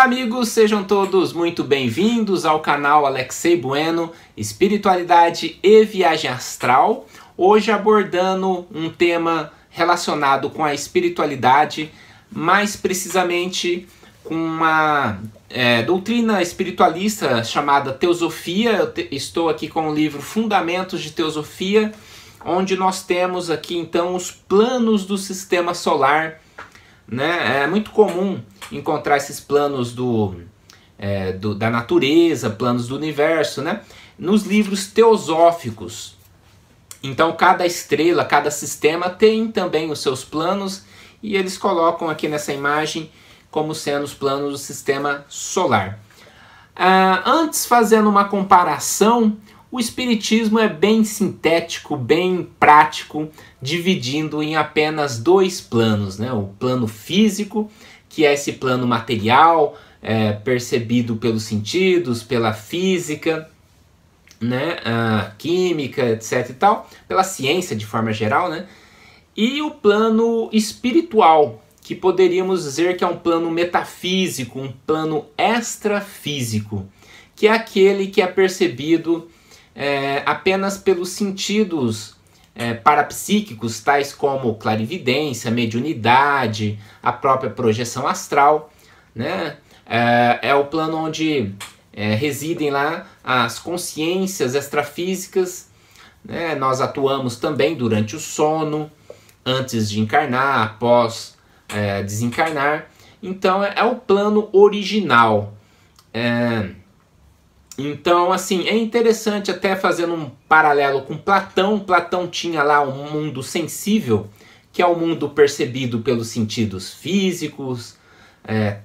Olá amigos, sejam todos muito bem-vindos ao canal Alexei Bueno, Espiritualidade e Viagem Astral. Hoje abordando um tema relacionado com a espiritualidade, mais precisamente com uma doutrina espiritualista chamada Teosofia. Eu estou aqui com o livro Fundamentos de Teosofia, onde nós temos aqui então os planos do sistema solar. É muito comum encontrar esses planos da natureza, planos do universo, nos livros teosóficos. Então cada estrela, cada sistema tem também os seus planos, e eles colocam aqui nessa imagem como sendo os planos do sistema solar. Antes, fazendo uma comparação, o Espiritismo é bem sintético, bem prático, dividindo em apenas dois planos, O plano físico, que é esse plano material, percebido pelos sentidos, pela física, a química, etc. e tal, pela ciência de forma geral, E o plano espiritual, que poderíamos dizer que é um plano metafísico, um plano extrafísico, que é aquele que é percebido apenas pelos sentidos parapsíquicos, tais como clarividência, mediunidade, a própria projeção astral, É o plano onde residem lá as consciências extrafísicas, Nós atuamos também durante o sono, antes de encarnar, após desencarnar. Então é o plano original. Então, assim, é interessante, até fazendo um paralelo com Platão. Platão tinha lá um mundo sensível, que é o mundo percebido pelos sentidos físicos,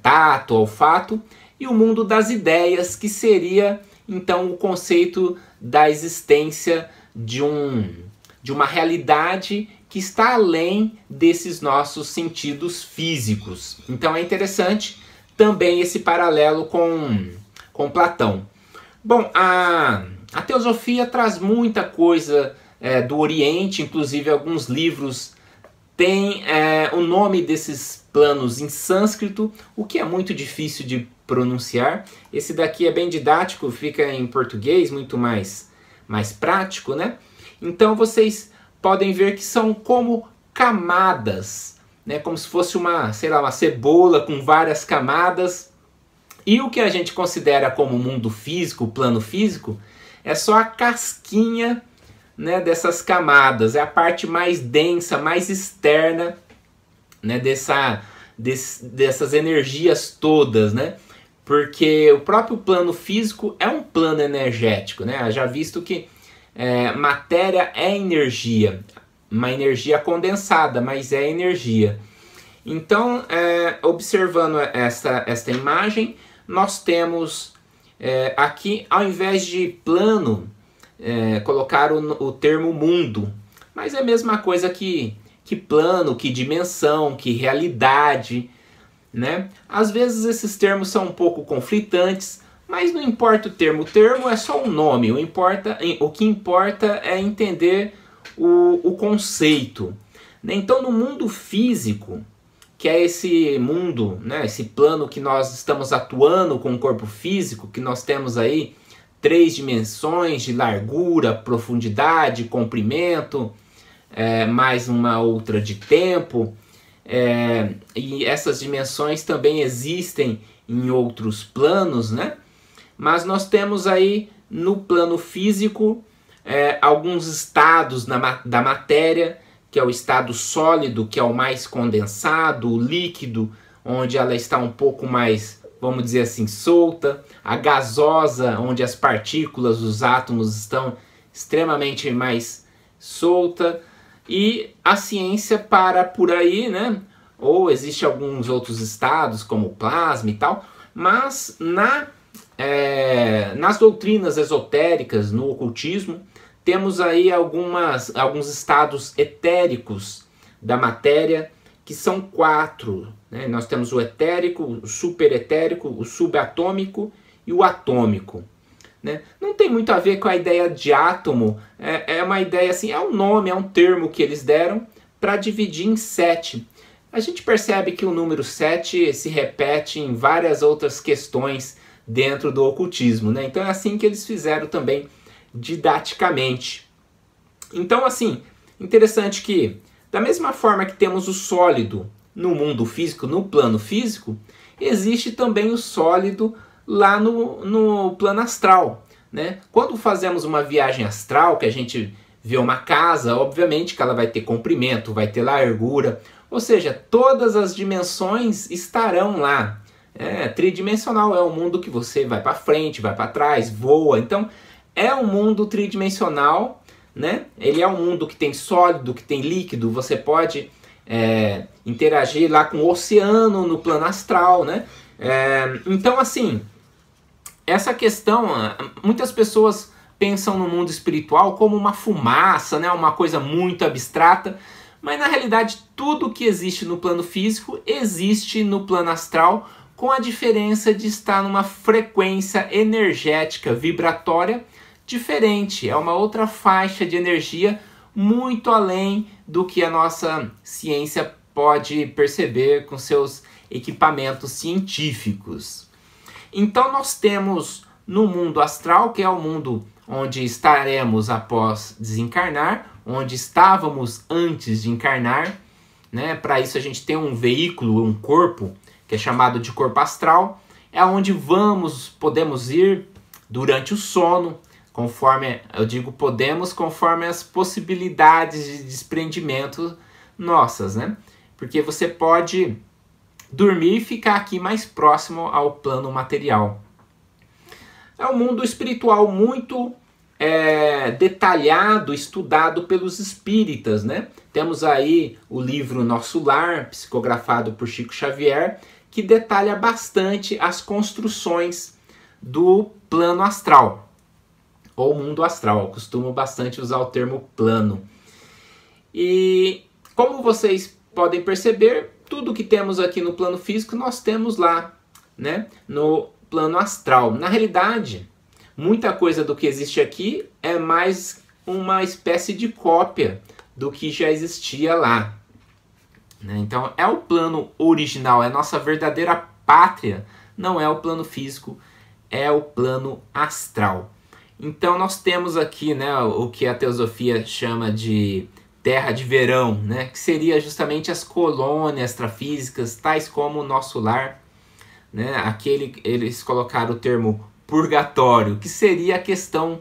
tato, olfato, e o mundo das ideias, que seria, então, o conceito da existência de uma realidade que está além desses nossos sentidos físicos. Então é interessante também esse paralelo com Platão. Bom, a Teosofia traz muita coisa do Oriente, inclusive alguns livros têm o nome desses planos em sânscrito, o que é muito difícil de pronunciar. Esse daqui é bem didático, fica em português, muito mais prático, Então vocês podem ver que são como camadas, como se fosse uma cebola com várias camadas. E o que a gente considera como mundo físico, plano físico, é só a casquinha, dessas camadas, é a parte mais densa, mais externa, dessas energias todas, Porque o próprio plano físico é um plano energético, Já visto que matéria é energia, uma energia condensada, mas é energia. Então, observando esta imagem, nós temos aqui, ao invés de plano, colocar o termo mundo. Mas é a mesma coisa que plano, que dimensão, que realidade, Às vezes esses termos são um pouco conflitantes, mas não importa o termo é só um nome. O que importa é entender o conceito. Então, no mundo físico, que é esse mundo, esse plano que nós estamos atuando com o corpo físico, que nós temos aí 3 dimensões de largura, profundidade, comprimento, mais uma outra de tempo, e essas dimensões também existem em outros planos, Mas nós temos aí no plano físico alguns estados da matéria, que é o estado sólido, que é o mais condensado, o líquido, onde ela está um pouco mais, vamos dizer assim, solta, a gasosa, onde as partículas, os átomos estão extremamente mais solta, e a ciência para por aí, Ou existe alguns outros estados, como o plasma e tal, mas nas doutrinas esotéricas, no ocultismo, temos aí alguns estados etéricos da matéria, que são 4. Nós temos o etérico, o superetérico, o subatômico e o atômico. Não tem muito a ver com a ideia de átomo, é uma ideia assim, é um nome, é um termo que eles deram para dividir em 7. a gente percebe que o número 7 se repete em várias outras questões dentro do ocultismo, né? Então é assim que eles fizeram também didaticamente. Então, assim, interessante que, da mesma forma que temos o sólido no mundo físico, no plano físico, existe também o sólido lá no plano astral, né? Quando fazemos uma viagem astral, que a gente vê uma casa, obviamente que ela vai ter comprimento, vai ter largura, ou seja, todas as dimensões estarão lá. Tridimensional é o mundo que você vai para frente, vai para trás, voa. Então, é um mundo tridimensional, né? Ele é um mundo que tem sólido, que tem líquido. Você pode interagir lá com o oceano no plano astral, né? Então, assim, essa questão, muitas pessoas pensam no mundo espiritual como uma fumaça, né? Uma coisa muito abstrata. Mas, na realidade, tudo que existe no plano físico existe no plano astral, com a diferença de estar numa frequência energética vibratória diferente. É uma outra faixa de energia muito além do que a nossa ciência pode perceber com seus equipamentos científicos. Então nós temos no mundo astral, que é o mundo onde estaremos após desencarnar, onde estávamos antes de encarnar, né? Para isso a gente tem um veículo, um corpo, que é chamado de corpo astral, é onde podemos ir durante o sono, conforme, eu digo podemos, conforme as possibilidades de desprendimento nossas, né? Porque você pode dormir e ficar aqui mais próximo ao plano material. É um mundo espiritual muito detalhado, estudado pelos espíritas, né? Temos aí o livro Nosso Lar, psicografado por Chico Xavier, que detalha bastante as construções do plano astral, ou mundo astral. Eu costumo bastante usar o termo plano. E como vocês podem perceber, tudo que temos aqui no plano físico, nós temos lá, né, no plano astral. Na realidade, muita coisa do que existe aqui é mais uma espécie de cópia do que já existia lá. Então é o plano original, é a nossa verdadeira pátria, não é o plano físico, é o plano astral. Então nós temos aqui, né, o que a teosofia chama de terra de verão, né, que seria justamente as colônias extrafísicas, tais como o Nosso Lar, né, eles colocaram o termo purgatório, que seria a questão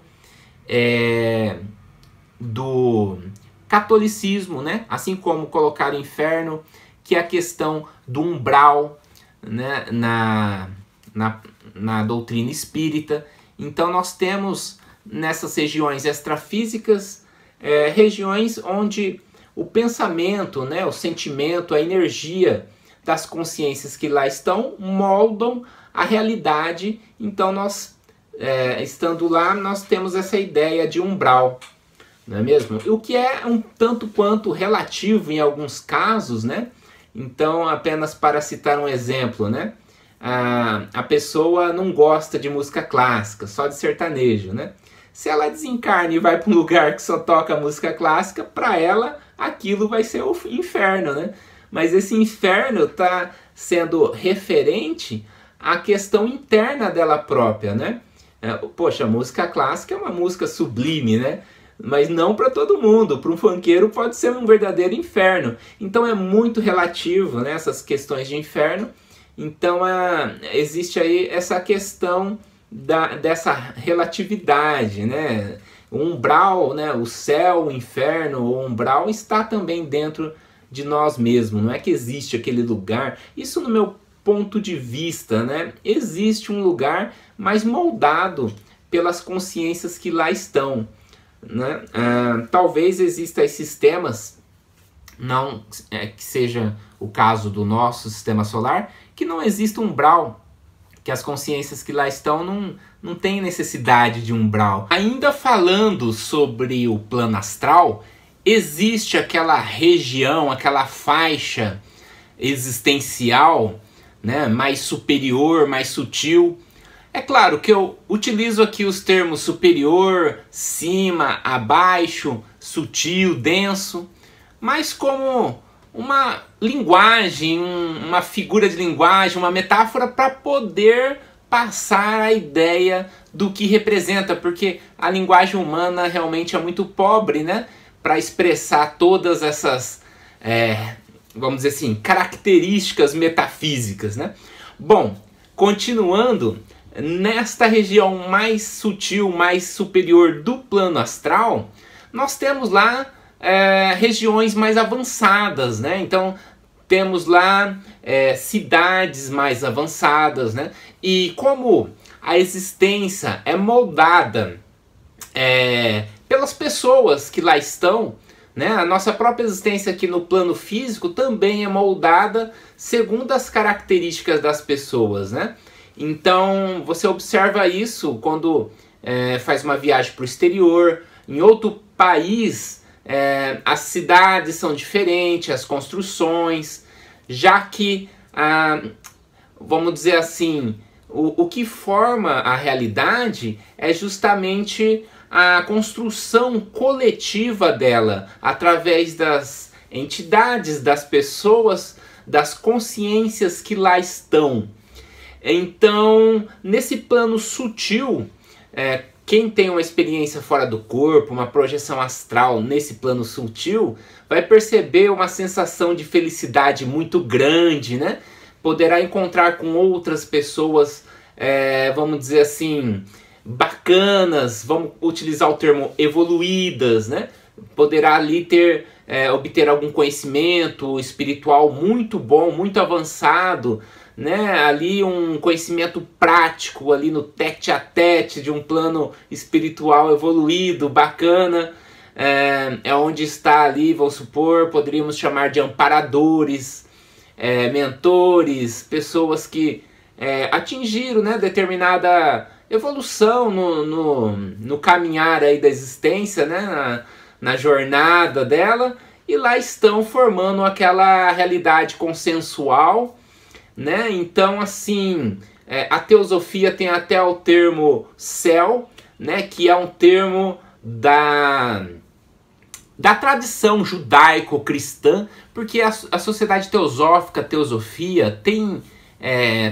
do catolicismo, né? Assim como colocar o inferno, que é a questão do umbral, né? na doutrina espírita. Então nós temos nessas regiões extrafísicas regiões onde o pensamento, né? O sentimento, a energia das consciências que lá estão moldam a realidade. Então nós, estando lá, nós temos essa ideia de umbral, não é mesmo? O que é um tanto quanto relativo em alguns casos, né? Então, apenas para citar um exemplo, né? A pessoa não gosta de música clássica, só de sertanejo, né? Se ela desencarna e vai para um lugar que só toca música clássica, para ela aquilo vai ser o inferno, né? Mas esse inferno está sendo referente à questão interna dela própria, né? Poxa, a música clássica é uma música sublime, né? Mas não para todo mundo. Para um funkeiro pode ser um verdadeiro inferno. Então é muito relativo, né, essas questões de inferno. Então existe aí essa questão dessa relatividade, né? O umbral, né, o céu, o inferno, o umbral está também dentro de nós mesmos. Não é que existe aquele lugar. Isso no meu ponto de vista, né? Existe um lugar mais moldado pelas consciências que lá estão, né? Talvez existam sistemas, não que seja o caso do nosso sistema solar, que não exista umbral, que as consciências que lá estão não têm necessidade de umbral. Ainda falando sobre o plano astral, existe aquela região, aquela faixa existencial, né, mais superior, mais sutil. É claro que eu utilizo aqui os termos superior, cima, abaixo, sutil, denso, mas como uma linguagem, uma figura de linguagem, uma metáfora para poder passar a ideia do que representa, porque a linguagem humana realmente é muito pobre, né, para expressar todas essas, vamos dizer assim, características metafísicas, né? Bom, continuando, nesta região mais sutil, mais superior do plano astral, nós temos lá regiões mais avançadas, né? Então temos lá cidades mais avançadas, né? E como a existência é moldada pelas pessoas que lá estão, né? A nossa própria existência aqui no plano físico também é moldada segundo as características das pessoas, né? Então você observa isso quando faz uma viagem para o exterior, em outro país. As cidades são diferentes, as construções, já que, vamos dizer assim, o que forma a realidade é justamente a construção coletiva dela, através das entidades, das pessoas, das consciências que lá estão. Então, nesse plano sutil, quem tem uma experiência fora do corpo, uma projeção astral nesse plano sutil, vai perceber uma sensação de felicidade muito grande, né? Poderá encontrar com outras pessoas, vamos dizer assim, bacanas, vamos utilizar o termo evoluídas, né? Poderá ali obter algum conhecimento espiritual muito bom, muito avançado, né? Ali um conhecimento prático ali no tete a tete de um plano espiritual evoluído, bacana, onde está ali, vamos supor, poderíamos chamar de amparadores, mentores, pessoas que atingiram, né, determinada evolução no caminhar aí da existência, né, na jornada dela, e lá estão formando aquela realidade consensual, né? Então, assim, a teosofia tem até o termo céu, né? Que é um termo da tradição judaico-cristã, porque a sociedade teosófica, a teosofia, tem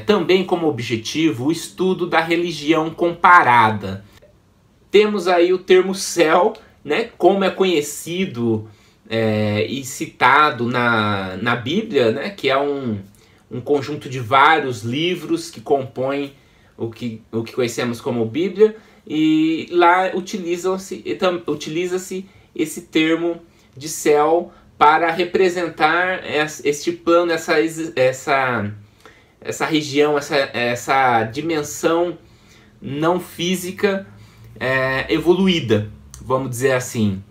também como objetivo o estudo da religião comparada. Temos aí o termo céu, né? Como é conhecido e citado na Bíblia, né? Que é um conjunto de vários livros que compõem o que conhecemos como Bíblia, e lá utiliza-se esse termo de céu para representar este plano, essa região, essa dimensão não física evoluída, vamos dizer assim.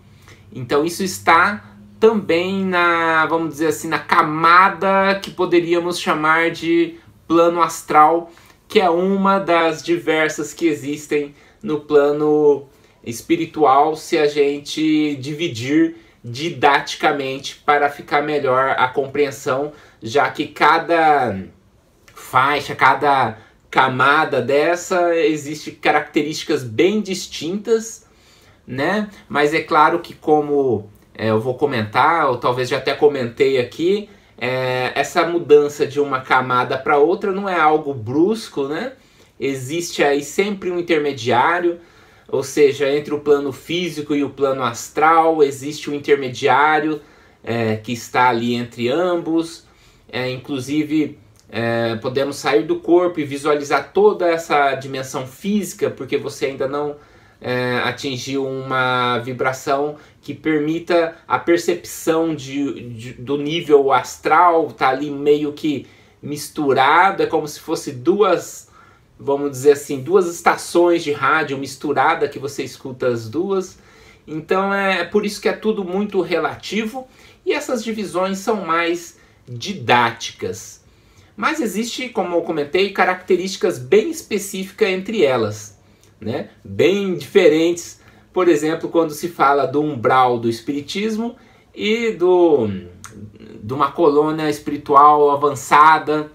Então isso está também vamos dizer assim, na camada que poderíamos chamar de plano astral, que é uma das diversas que existem no plano espiritual, se a gente dividir didaticamente para ficar melhor a compreensão, já que cada faixa, cada camada dessa existe características bem distintas, né? Mas é claro que, como eu vou comentar, ou talvez já até comentei aqui, essa mudança de uma camada para outra não é algo brusco, né? Existe aí sempre um intermediário, ou seja, entre o plano físico e o plano astral existe um intermediário que está ali entre ambos. Inclusive podemos sair do corpo e visualizar toda essa dimensão física, porque você ainda não atingiu uma vibração que permita a percepção do nível astral. Está ali meio que misturado, é como se fosse duas, vamos dizer assim, duas estações de rádio misturada, que você escuta as duas. Então é por isso que é tudo muito relativo, e essas divisões são mais didáticas. Mas existe, como eu comentei, características bem específicas entre elas, né? Bem diferentes. Por exemplo, quando se fala do umbral do espiritismo e de uma colônia espiritual avançada,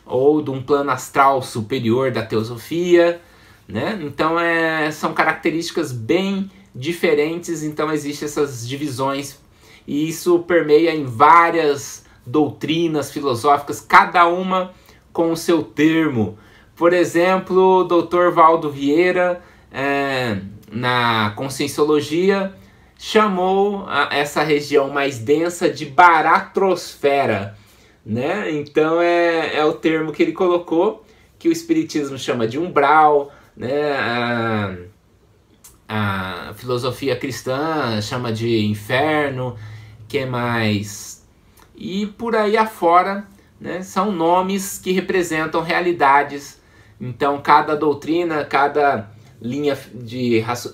ou de um plano astral superior da teosofia, né? Então são características bem diferentes. Então existem essas divisões e isso permeia em várias doutrinas filosóficas, cada uma com o seu termo. Por exemplo, o Dr. Valdo Vieira, na Conscienciologia, chamou essa região mais densa de baratrosfera, né? Então é o termo que ele colocou, que o Espiritismo chama de umbral, né? A filosofia cristã chama de inferno, que mais? E por aí afora, né? São nomes que representam realidades. Então cada doutrina, cada linha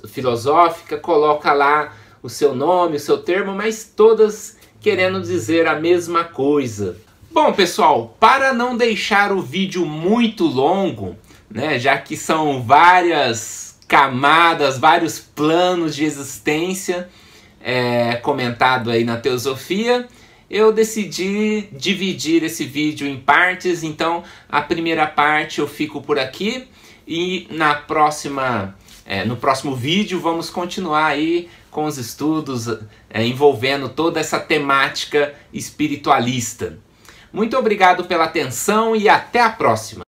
filosófica coloca lá o seu nome, o seu termo, mas todas querendo dizer a mesma coisa. Bom, pessoal, para não deixar o vídeo muito longo, né, já que são várias camadas, vários planos de existência comentado aí na Teosofia, eu decidi dividir esse vídeo em partes. Então a primeira parte eu fico por aqui e no próximo vídeo vamos continuar aí com os estudos envolvendo toda essa temática espiritualista. Muito obrigado pela atenção e até a próxima!